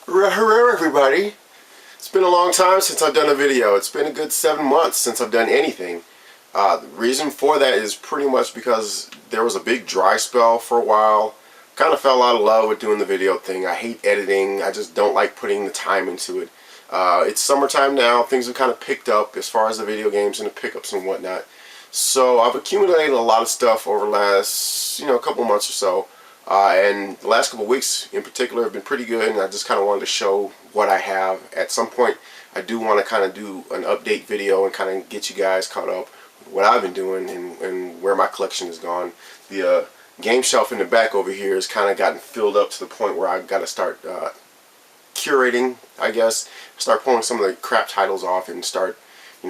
Hello everybody. It's been a long time since I've done a video. It's been a good 7 months since I've done anything. The reason for that is pretty much because there was a big dry spell for a while. Kind of fell out of love with doing the video thing. I hate editing. I just don't like putting the time into it. It's summertime now. Things have kind of picked up as far as the video games and the pickups and whatnot. So I've accumulated a lot of stuff over the last, couple months or so. And the last couple of weeks in particular have been pretty good, and I just kind of wanted to show what I have. At some point I do want to kind of do an update video and kind of get you guys caught up with what I've been doing and where my collection has gone. The game shelf in the back over here has kind of gotten filled up to the point where I've got to start curating, I guess. Start pulling some of the crap titles off and start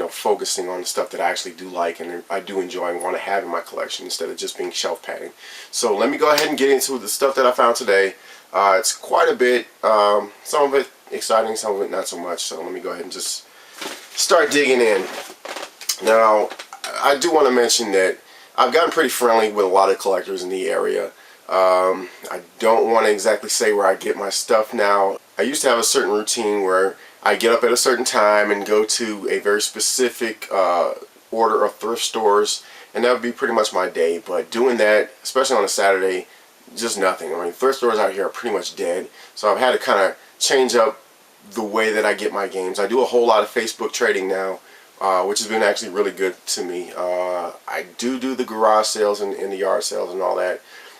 focusing on the stuff that I actually do like and I do enjoy and want to have in my collection instead of just being shelf padding. So let me go ahead and get into the stuff that I found today. It's quite a bit, some of it exciting, some of it not so much. So let me go ahead and just start digging in. Now, I do want to mention that I've gotten pretty friendly with a lot of collectors in the area. I don't want to exactly say where I get my stuff now. I used to have a certain routine where I get up at a certain time and go to a very specific order of thrift stores, and that would be pretty much my day. But doing that, especially on a Saturday, just nothing. I mean, thrift stores out here are pretty much dead, so I've had to kind of change up the way that I get my games. I do a whole lot of Facebook trading now, which has been actually really good to me. I do the garage sales and the yard sales and all that.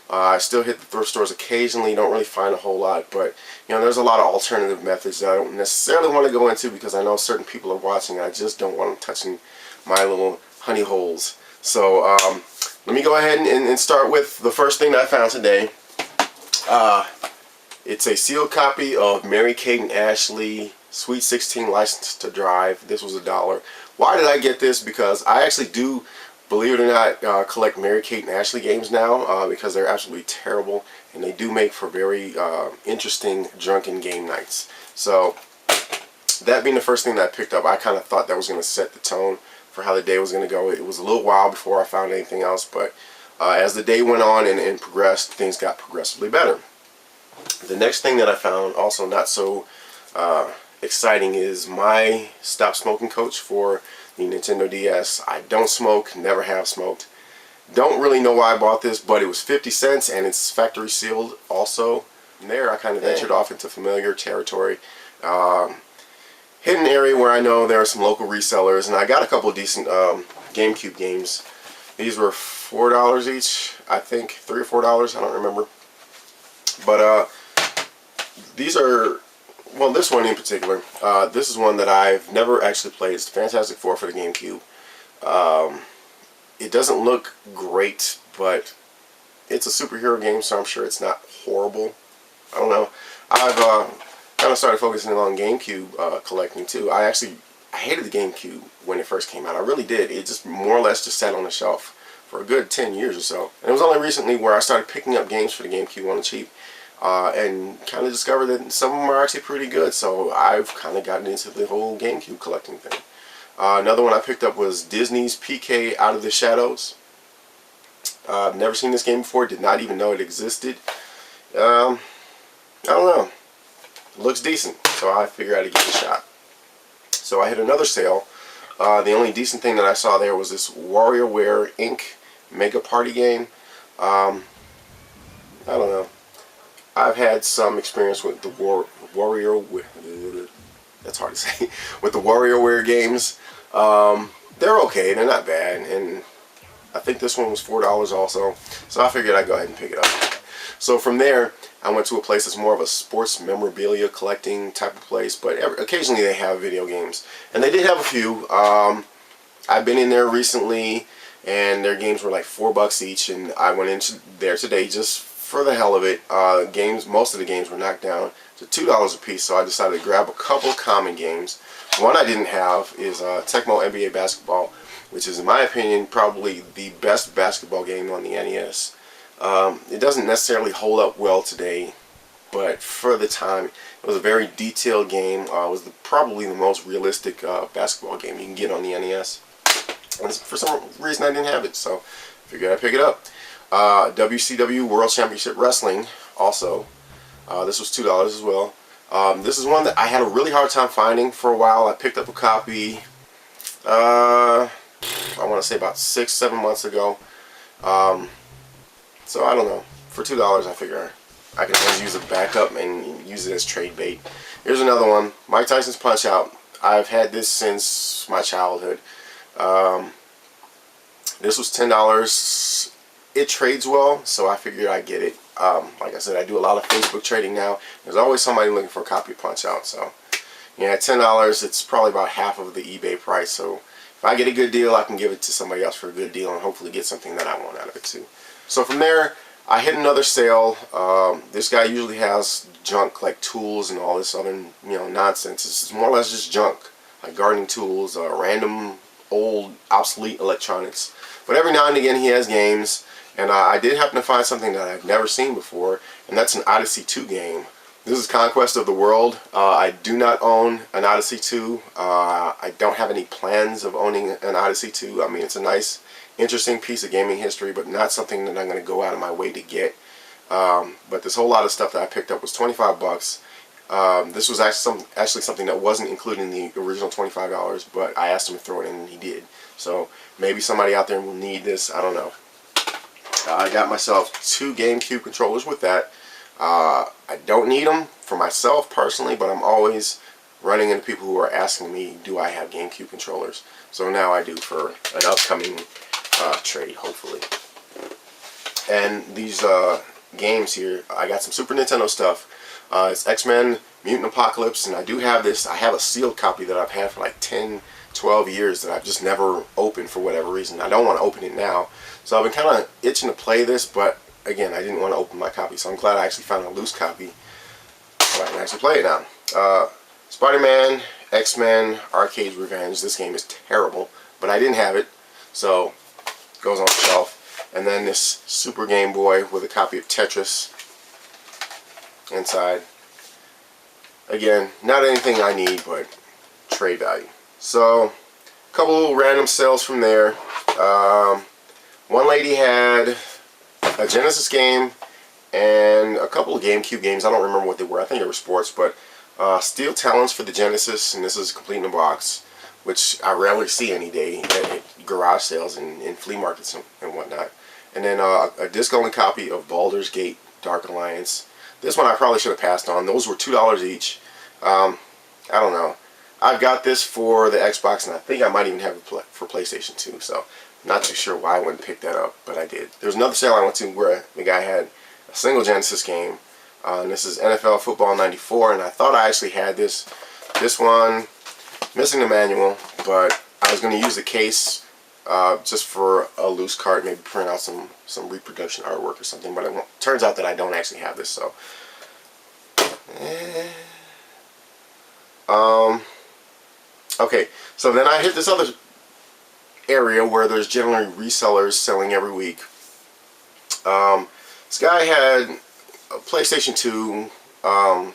I still hit the thrift stores occasionally, don't really find a whole lot, but there's a lot of alternative methods that I don't necessarily want to go into because I know certain people are watching and I just don't want them touching my little honey holes. So let me go ahead and start with the first thing that I found today. It's a sealed copy of Mary-Kate and Ashley Sweet 16 License to Drive. This was $1. Why did I get this? Because I actually do, believe it or not, collect Mary-Kate and Ashley games now because they're absolutely terrible, and they do make for very interesting drunken game nights. So that being the first thing that I picked up, I kind of thought that was going to set the tone for how the day was going to go. It was a little while before I found anything else, but as the day went on and progressed, things got progressively better. The next thing that I found, also not so exciting, is my stop smoking coach for the Nintendo DS. I don't smoke, never have smoked. Don't really know why I bought this, but it was 50 cents and it's factory sealed also. From there I kind of ventured off into familiar territory. Hidden area where I know there are some local resellers, and I got a couple of decent GameCube games. These were $4 each, I think, $3 or $4, I don't remember. But these are, well, this one in particular, this is one that I've never actually played. It's Fantastic Four for the GameCube. It doesn't look great, but it's a superhero game, so I'm sure it's not horrible. I don't know. I've kind of started focusing on GameCube collecting too. I hated the GameCube when it first came out. I really did. It just more or less just sat on the shelf for a good 10 years or so. And it was only recently where I started picking up games for the GameCube on the cheap. And kind of discovered that some of them are actually pretty good, so I've kind of gotten into the whole GameCube collecting thing. Another one I picked up was Disney's PK Out of the Shadows. I've never seen this game before, did not even know it existed. I don't know. It looks decent, so I figured I'd give it a shot. So I hit another sale. The only decent thing that I saw there was this WarioWare Inc. Mega Party game. I don't know. I've had some experience with the that's hard to say, with the WarioWare games. They're okay, they're not bad, and I think this one was $4 also, so I figured I'd go ahead and pick it up. So from there, I went to a place that's more of a sports memorabilia collecting type of place, but occasionally they have video games, and they did have a few. I've been in there recently, and their games were like $4 each, and I went in there today just for the hell of it. Most of the games were knocked down to $2 a piece, so I decided to grab a couple common games. One I didn't have is Tecmo NBA Basketball, which is, in my opinion, probably the best basketball game on the NES. It doesn't necessarily hold up well today, but for the time, it was a very detailed game. It was probably the most realistic basketball game you can get on the NES. And for some reason I didn't have it, so I figured I'd pick it up. WCW World Championship Wrestling also. This was $2 as well. This is one that I had a really hard time finding for a while. I picked up a copy, I want to say about 6-7 months ago. So I don't know. For $2, I figure I can always use a backup and use it as trade bait. Here's another one, Mike Tyson's Punch Out. I've had this since my childhood. This was $10. It trades well, so I figured I'd get it. Like I said, I do a lot of Facebook trading now. There's always somebody looking for a copy of Punch Out. So yeah, at $10, it's probably about half of the eBay price. So if I get a good deal, I can give it to somebody else for a good deal and hopefully get something that I want out of it too. So from there, I hit another sale. This guy usually has junk like tools and all this other nonsense. It's more or less just junk, like gardening tools, random old obsolete electronics. But every now and again he has games, and I did happen to find something that I've never seen before, and that's an Odyssey 2 game. This is Conquest of the World. I do not own an Odyssey 2. I don't have any plans of owning an Odyssey 2. I mean, it's a nice, interesting piece of gaming history, but not something that I'm going to go out of my way to get. But this whole lot of stuff that I picked up was 25 bucks. This was actually something that wasn't included in the original $25, but I asked him to throw it in and he did. So maybe somebody out there will need this. I don't know. I got myself 2 GameCube controllers with that. I don't need them for myself personally, but I'm always running into people who are asking me, do I have GameCube controllers? So now I do for an upcoming trade, hopefully. And these games here, I got some Super Nintendo stuff. It's X-Men Mutant Apocalypse, and I do have this. I have a sealed copy that I've had for like 10-12 years that I've just never opened for whatever reason. I don't want to open it now. So I've been kind of itching to play this, but again, I didn't want to open my copy. So I'm glad I actually found a loose copy so I can actually play it now. Spider-Man, X-Men, Arcade's Revenge. This game is terrible, but I didn't have it, so it goes on the shelf. And then this Super Game Boy with a copy of Tetris inside. Again, not anything I need, but trade value. So, a couple little random sales from there. One lady had a Genesis game and a couple of GameCube games. I don't remember what they were. I think they were sports, but Steel Talons for the Genesis, and this is complete in a box, which I rarely see any day at garage sales and flea markets and whatnot. And then a disc-only copy of Baldur's Gate Dark Alliance. This one I probably should have passed on. Those were $2 each. I don't know. I've got this for the Xbox, and I think I might even have it for PlayStation 2. So, not too sure why I wouldn't pick that up, but I did. There was another sale I went to where the guy had a single Genesis game. And this is NFL Football 94, and I thought I actually had this. This one, missing the manual, but I was going to use the case just for a loose cart, maybe print out some reproduction artwork or something, but it turns out that I don't actually have this, so. Okay, so then I hit this other area where there's generally resellers selling every week. This guy had a PlayStation 2, a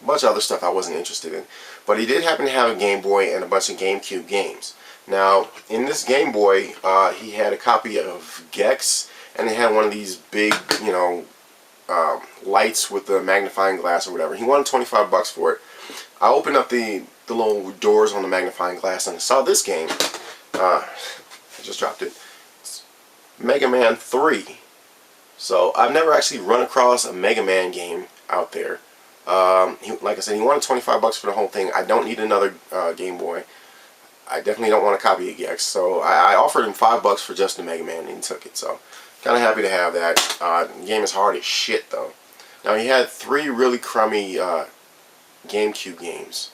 bunch of other stuff I wasn't interested in, but he did happen to have a Game Boy and a bunch of GameCube games. Now, in this Game Boy, he had a copy of Gex, and it had one of these big, lights with the magnifying glass or whatever. He wanted 25 bucks for it. I opened up the little doors on the magnifying glass and I saw this game. I just dropped it. It's Mega Man 3. So I've never actually run across a Mega Man game out there. Like I said, he wanted 25 bucks for the whole thing. I don't need another Game Boy. I definitely don't want a copy of Gex. So I offered him 5 bucks for just the Mega Man, and he took it. So kind of happy to have that. The game is hard as shit though. Now he had 3 really crummy GameCube games.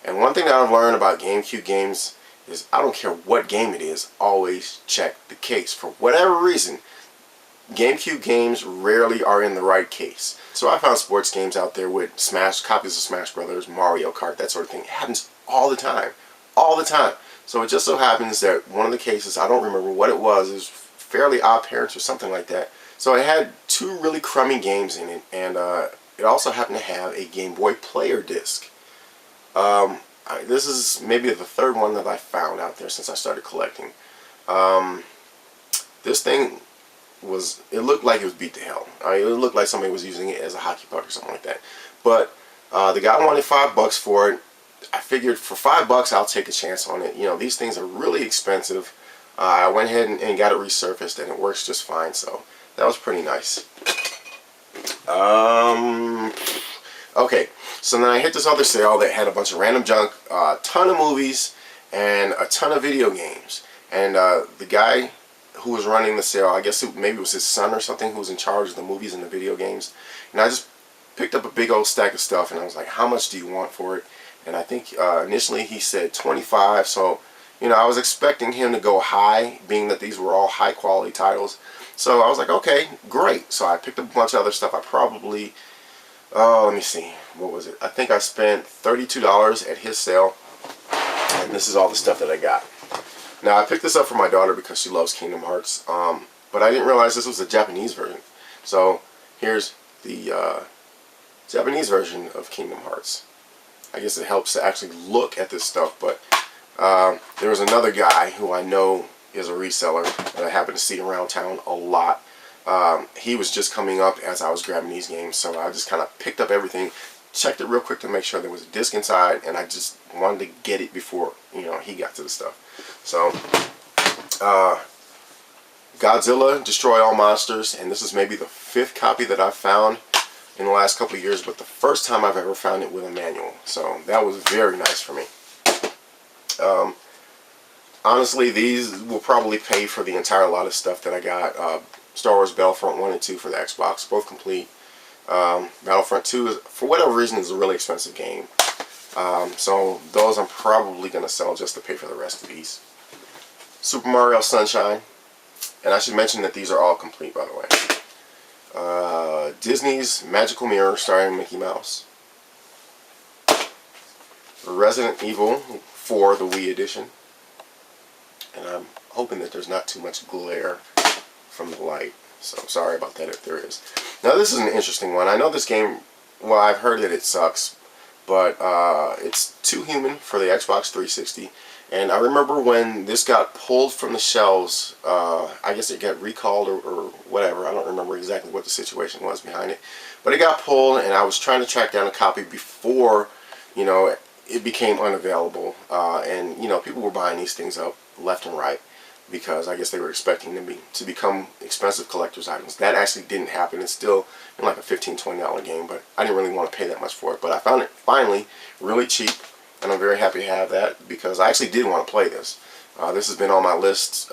And one thing that I've learned about GameCube games is I don't care what game it is, always check the case. For whatever reason, GameCube games rarely are in the right case. So I found sports games out there with copies of Smash Brothers, Mario Kart, that sort of thing. It happens all the time. All the time. So it just so happens that one of the cases, I don't remember what it was Fairly Odd Parents or something like that. So it had 2 really crummy games in it, and it also happened to have a Game Boy Player disc. This is maybe the 3rd one that I found out there since I started collecting. This thing it looked like it was beat to hell. It looked like somebody was using it as a hockey puck or something like that. But The guy wanted $5 for it. I figured for $5 I'll take a chance on it. You know, these things are really expensive. I went ahead and got it resurfaced, and it works just fine. So that was pretty nice. Okay, so then I hit this other sale that had a bunch of random junk, a ton of movies, and a ton of video games. And the guy who was running the sale, I guess maybe it was his son or something, who was in charge of the movies and the video games. And I just picked up a big old stack of stuff, and I was like, how much do you want for it? And I think initially he said 25. So, you know, I was expecting him to go high, being that these were all high quality titles. So I was like, okay, great. So I picked up a bunch of other stuff. I probably, let me see, what was it? I think I spent $32 at his sale, and this is all the stuff that I got. Now, I picked this up for my daughter because she loves Kingdom Hearts, but I didn't realize this was a Japanese version. So here's the Japanese version of Kingdom Hearts. I guess it helps to actually look at this stuff, but there was another guy who I know is a reseller that I happen to see around town a lot. He was just coming up as I was grabbing these games, so I just kind of picked up everything, checked it real quick to make sure there was a disc inside, and I just wanted to get it before, you know, he got to the stuff. So Godzilla Destroy All Monsters, and this is maybe the 5th copy that I've found in the last couple of years, but the first time I've ever found it with a manual. So that was very nice for me. Honestly, these will probably pay for the entire lot of stuff that I got. Star Wars Battlefront 1 and 2 for the Xbox, both complete. Battlefront 2, for whatever reason, is a really expensive game. So those I'm probably going to sell just to pay for the rest of these. Super Mario Sunshine. And I should mention that these are all complete, by the way. Disney's Magical Mirror starring Mickey Mouse. Resident Evil 4, the Wii edition. And I'm hoping that there's not too much glare from the light. So sorry about that if there is. Now this is an interesting one. I know this game, well, I've heard that it sucks, but it's too human for the Xbox 360. And I remember when this got pulled from the shelves, I guess it got recalled or whatever. I don't remember exactly what the situation was behind it. But it got pulled, and I was trying to track down a copy before, you know, it became unavailable. And, you know, people were buying these things up left and right because I guess they were expecting them to become expensive collector's items. That actually didn't happen. It's still in like a $15, $20 game, but I didn't really want to pay that much for it. But I found it finally really cheap, and I'm very happy to have that because I actually did want to play this. This has been on my list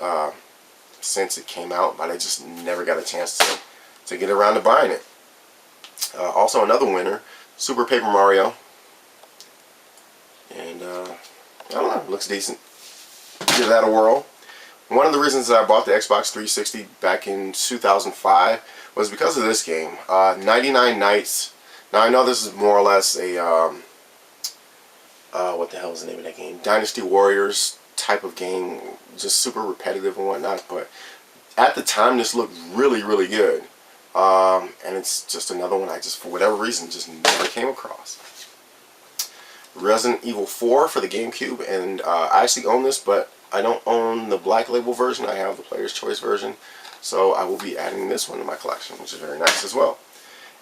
since it came out, but I just never got a chance to get around to buying it. Also another winner, Super Paper Mario. And I don't know, looks decent. Give that a whirl. One of the reasons that I bought the Xbox 360 back in 2005 was because of this game, 99 Nights. Now I know this is more or less a, what the hell is the name of that game? Dynasty Warriors type of game, just super repetitive and whatnot, but at the time this looked really, really good. And it's just another one I just, for whatever reason, just never came across. Resident Evil 4 for the GameCube, and I actually own this, but I don't own the Black Label version. I have the Player's Choice version, so I will be adding this one to my collection, which is very nice as well.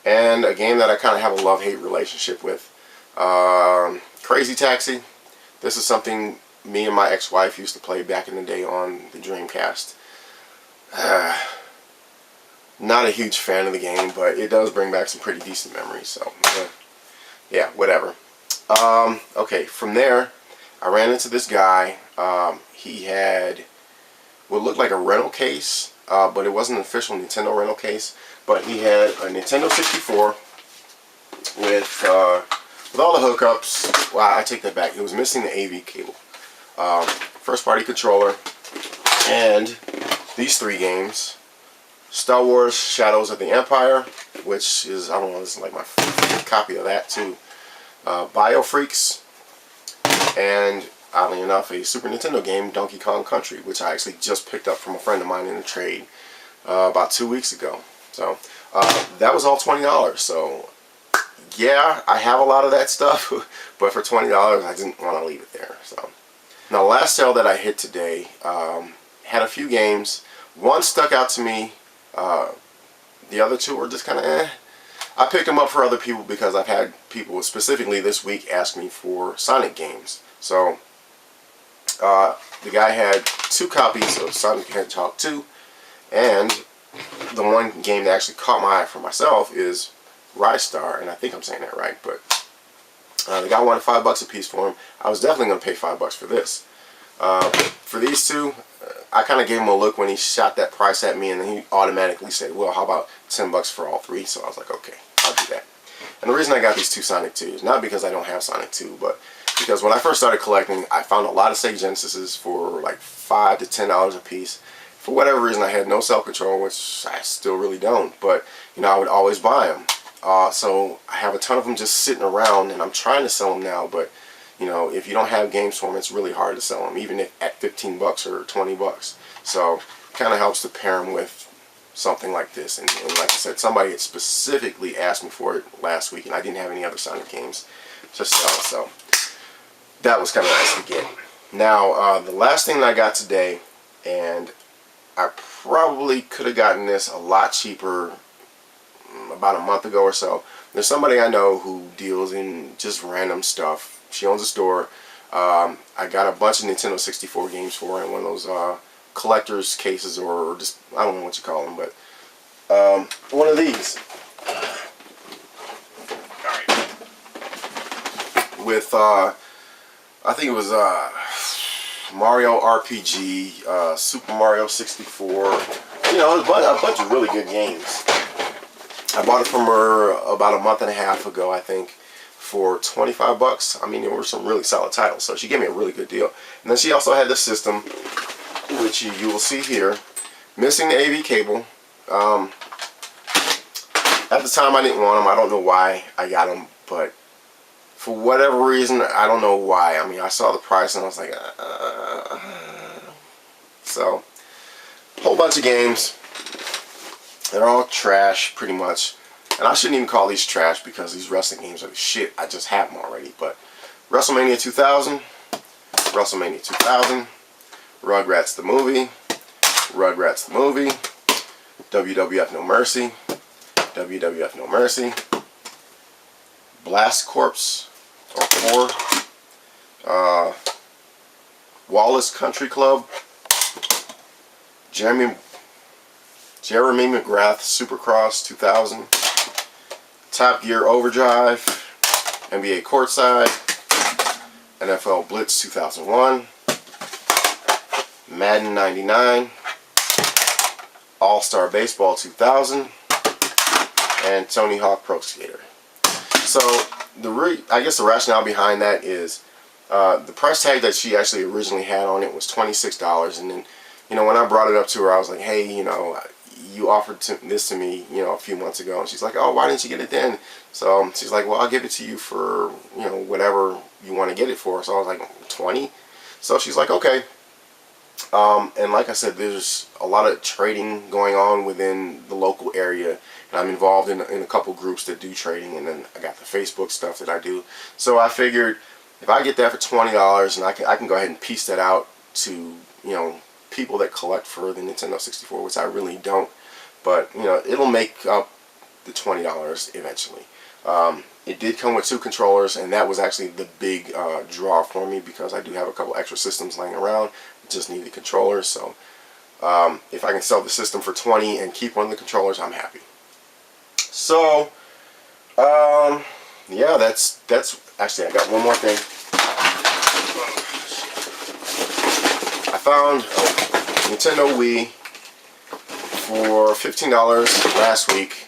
And a game that I kind of have a love-hate relationship with, Crazy Taxi. This is something me and my ex-wife used to play back in the day on the Dreamcast. Not a huge fan of the game, but it does bring back some pretty decent memories, so yeah, whatever. Okay, from there I ran into this guy. He had what looked like a rental case, but it wasn't an official Nintendo rental case, but he had a Nintendo 64 with all the hookups. Well, I take that back, it was missing the AV cable. First party controller, and these 3 games: Star Wars Shadows of the Empire, which is, I don't know, this is like my 5th copy of that too. BioFreaks, and oddly enough, a Super Nintendo game, Donkey Kong Country, which I actually just picked up from a friend of mine in a trade about 2 weeks ago. So that was all $20. So yeah, I have a lot of that stuff, but for $20, I didn't want to leave it there. So now, the last sale that I hit today had a few games. One stuck out to me. The other 2 were just kind of eh. I picked them up for other people because I've had people specifically this week ask me for Sonic games. So the guy had 2 copies of Sonic the Hedgehog 2, and the one game that actually caught my eye for myself is Ristar, and I think I'm saying that right, but the guy wanted $5 a piece for him. I was definitely going to pay $5 for this. For these 2, I kind of gave him a look when he shot that price at me, and then he automatically said, well, how about $10 for all 3? So I was like, okay, I'll do that. And the reason I got these 2 Sonic 2s, not because I don't have Sonic 2, but because when I first started collecting, I found a lot of Sega Genesises for like $5 to $10 a piece. For whatever reason, I had no self-control, which I still really don't, but you know, I would always buy them. So I have a ton of them just sitting around, and I'm trying to sell them now, but you know, if you don't have games for them, it's really hard to sell them, even if at 15 bucks or 20 bucks. So it kind of helps to pair them with something like this. And like I said, somebody had specifically asked me for it last week, and I didn't have any other Sonic games to sell, so that was kind of nice to get. Now, the last thing that I got today, and I probably could have gotten this a lot cheaper about a month ago or so. There's somebody I know who deals in just random stuff. She owns a store. I got a bunch of Nintendo 64 games for her in one of those collector's cases, or just, I don't know what you call them, but one of these. With, I think it was Mario RPG, Super Mario 64, you know, a bunch of really good games. I bought it from her about a month and a half ago, I think, for 25 bucks. I mean, there were some really solid titles, so she gave me a really good deal. And then she also had the system, which you will see here, missing the AV cable. At the time I didn't want them. I don't know why I got them, but for whatever reason, I don't know why. I mean, I saw the price and I was like, So, a whole bunch of games. They're all trash, pretty much. And I shouldn't even call these trash because these wrestling games are the shit. I just have them already. But WrestleMania 2000, WrestleMania 2000, Rugrats the movie, Rugrats the movie, WWF No Mercy, WWF No Mercy, Blast Corps, or 4, Wallace Country Club, Jeremy McGrath Supercross 2000, Top Gear Overdrive, NBA Courtside, NFL Blitz 2001, Madden 99, All-Star Baseball 2000, and Tony Hawk Pro Skater. So I guess the rationale behind that is the price tag that she actually originally had on it was $26, and then, you know, when I brought it up to her, I was like, hey, you know, you offered this to me, you know, a few months ago, and she's like, oh, why didn't you get it then? So she's like, well, I'll give it to you for, you know, whatever you want to get it for. So I was like, 20? So she's like, okay. And like I said, there's a lot of trading going on within the local area, and I'm involved in a couple groups that do trading, and then I got the Facebook stuff that I do. So I figured if I get that for $20, and I can go ahead and piece that out to, you know, people that collect for the Nintendo 64, which I really don't, but you know, it'll make up the $20 eventually. It did come with 2 controllers, and that was actually the big draw for me, because I do have a couple extra systems laying around. Just need the controllers. So if I can sell the system for 20 and keep one of the controllers, I'm happy. So yeah, that's actually, I got one more thing. I found a Nintendo Wii for $15 last week.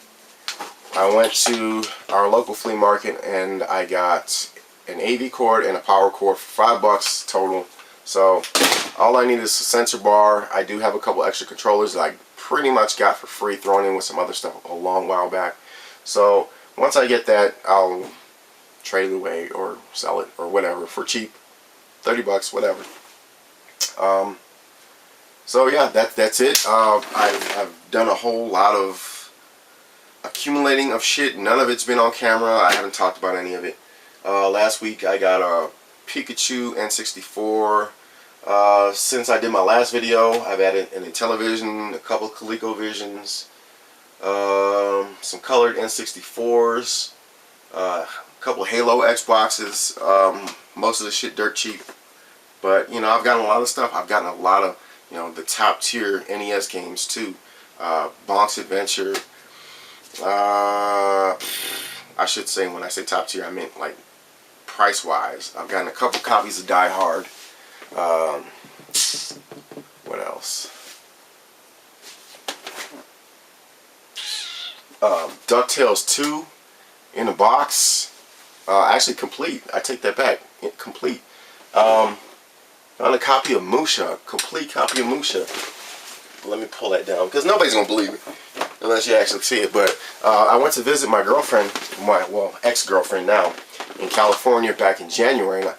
I went to our local flea market and I got an AV cord and a power cord for $5 total. So all I need is a sensor bar. I do have a couple extra controllers that I pretty much got for free, thrown in with some other stuff a long while back. So once I get that, I'll trade it away or sell it or whatever for cheap, 30 bucks, whatever. So yeah, that's it. I've done a whole lot of accumulating of shit. None of it's been on camera. I haven't talked about any of it. Last week I got a Pikachu N64. Since I did my last video, I've added an Intellivision, a couple of ColecoVisions, some colored N64s, a couple of Halo Xboxes. Most of the shit dirt cheap, but you know, I've gotten a lot of stuff. I've gotten a lot of, you know, the top tier NES games too. Bonk's Adventure. I should say, when I say top tier, I meant like price wise. I've gotten a couple copies of Die Hard. What else? DuckTales 2 in a box. Actually complete. I take that back. Complete. Found a copy of Musha. Complete copy of Musha. Let me pull that down because nobody's gonna believe it unless you actually see it. But I went to visit my girlfriend, well, ex-girlfriend now, in California back in January. And I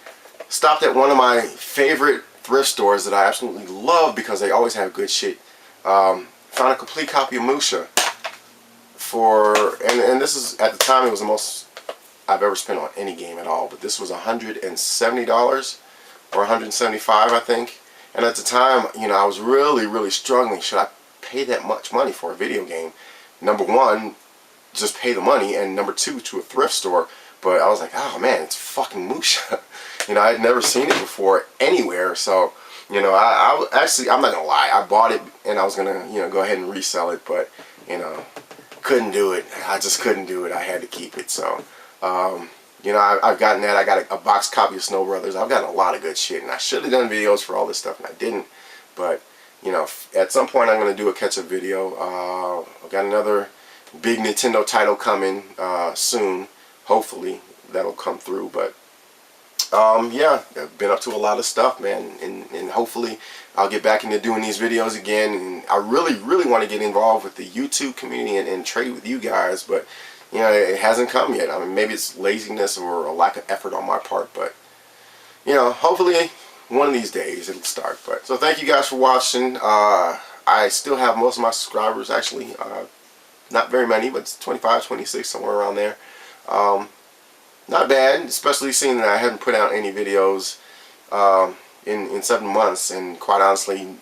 stopped at one of my favorite thrift stores that I absolutely love because they always have good shit. Found a complete copy of Musha for, and this is, at the time, it was the most I've ever spent on any game at all. But this was $170 or $175, I think. And at the time, you know, I was really struggling. Should I pay that much money for a video game? Number one, just pay the money, and number two, to a thrift store. But I was like, oh man, it's fucking Musha. You know, I had never seen it before anywhere. So, you know, I actually, I'm not gonna lie, I bought it and I was gonna, you know, go ahead and resell it, but you know, couldn't do it. I just couldn't do it. I had to keep it. So, you know, I've gotten that. I got a box copy of Snow Brothers. I've gotten a lot of good shit, and I should have done videos for all this stuff, and I didn't. But, you know, at some point I'm going to do a catch-up video. I've got another big Nintendo title coming soon. Hopefully that'll come through. But, yeah, I've been up to a lot of stuff, man, and hopefully I'll get back into doing these videos again. And I really want to get involved with the YouTube community and trade with you guys, but you know, it hasn't come yet. I mean, maybe it's laziness or a lack of effort on my part, but you know, hopefully one of these days it'll start. But so thank you guys for watching. I still have most of my subscribers, actually, not very many, but it's 25, 26, somewhere around there. Not bad, especially seeing that I haven't put out any videos in 7 months, and quite honestly,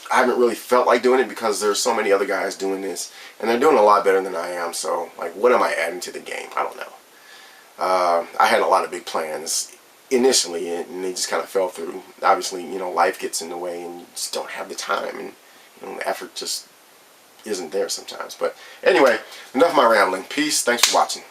I haven't really felt like doing it because there's so many other guys doing this, and they're doing a lot better than I am. So, like, what am I adding to the game? I don't know. I had a lot of big plans initially, and they just kind of fell through. Obviously, you know, life gets in the way, and you just don't have the time, and you know, the effort just isn't there sometimes. But anyway, enough of my rambling. Peace. Thanks for watching.